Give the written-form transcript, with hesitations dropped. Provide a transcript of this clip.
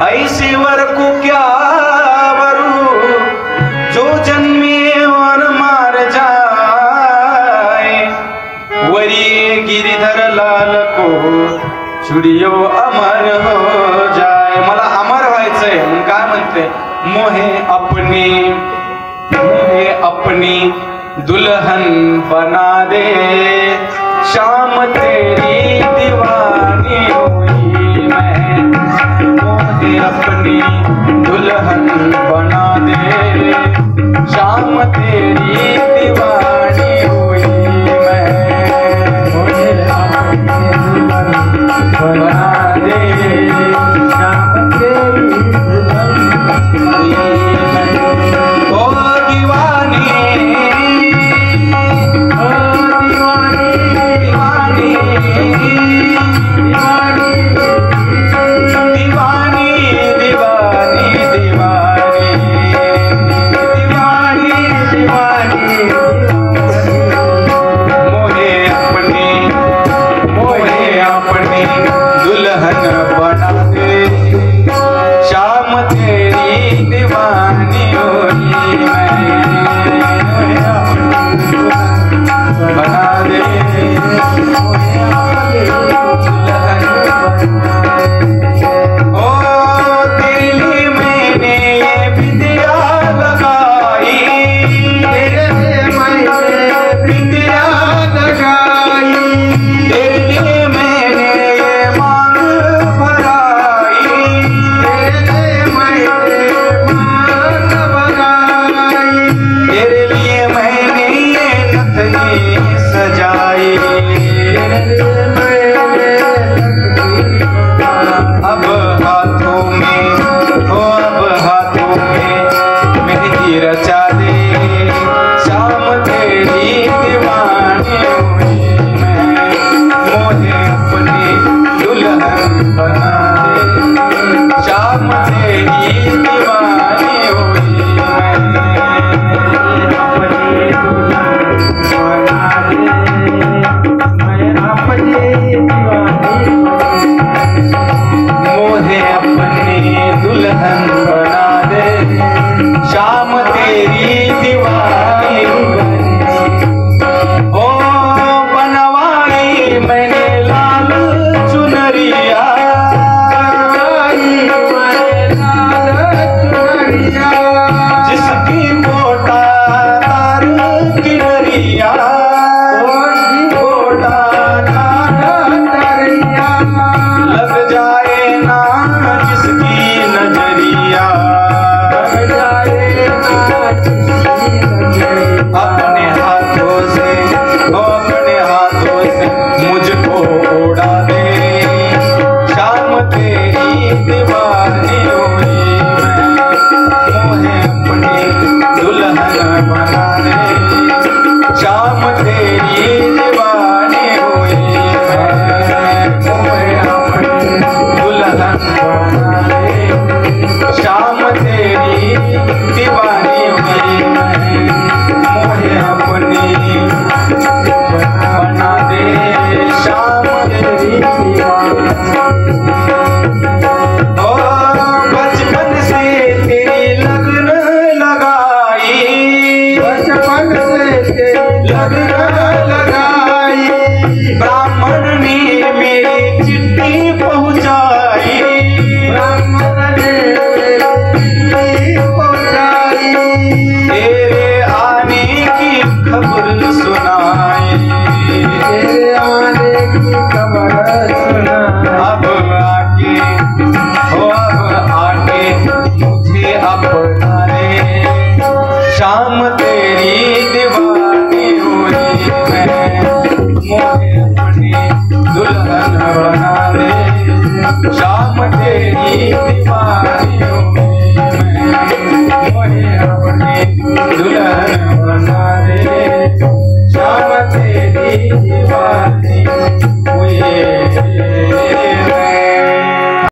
ऐसे वर को क्या वरू जो जन्मे और मार जाए, वरी गिरिधर लाल को चुड़ियो अमर हो जाए। मला अमर व्हायचंय म्हणून काय म्हणते, मोहे अपनी दुल्हन बना दे, शाम तेरी दीवानी हुई मैं। मोहे अपनी दुल्हन बना दे, शाम तेरी दीवानी हुई मैं। मोहे अपनी दुल्हन बना दे, शाम तेरी दुल्हन हुई मैं। ओ दीवानी, ओ दीवानी, दीवानी, दीवानी, दीवानी, दीवानी, दीवानी, दीवानी, मोहे अपनी दुल्हन बना दे, शाम तेरी दीवानी हुई मैं। बना दे ओ दिल्ली मैंने ये बिंदिया लगाई, बिंदिया लगाई, दिल्ली मैंने ये मांग भराई, तेरे लिए मैंने ये नथनी सजाई। अब हाथों में, ओ अब हाथों में मेहंदी रचा दे, शाम तेरी दीवानी हुई मैं। मोहे अपनी दुल्हन बना दे, शाम तेरी दीवानी हुई मैं। अपनी दुल्हन बना दे, मैं अपनी दीवानी। मोहे अपनी दुल्हन बना दे, शाम तेरी दीवानी हुई। ओ बनवाई मैंने लाल चुनरिया, जिसकी कोटा तार किनरिया, कोटा तार लग जाए ना जिसकी नजरिया, लग जाए ना अपने हाथों से, अपने हाथों से मुझको उड़ा दे, शाम तेरी दीवानी हुई मैं। मोहे अपनी दुल्हन बना दे, शाम तेरी दीवानी हुई मैं। मोहे अपनी दुल्हन बना दे, शाम तेरी दीवानी हुई मैं। मोहे अपनी बना दे, शाम तेरी दीवानी। ओ बचपन से तेरी लगन लगाई, बचपन से तेरी लगन लगाई, ब्राह्मण ने मेरी चिट्ठी पहुंचाई, ब्राह्मण ने मेरी पहुंचाई, तेरे आने की खबर सुनाई, तेरे आने की खबर सुनाई। अब आके, हो अब आके मुझे अपना ले, शाम तेरी दीवानी हुई मैं। मोहे अपनी दुल्हन बना दे, शाम तेरी दीवानी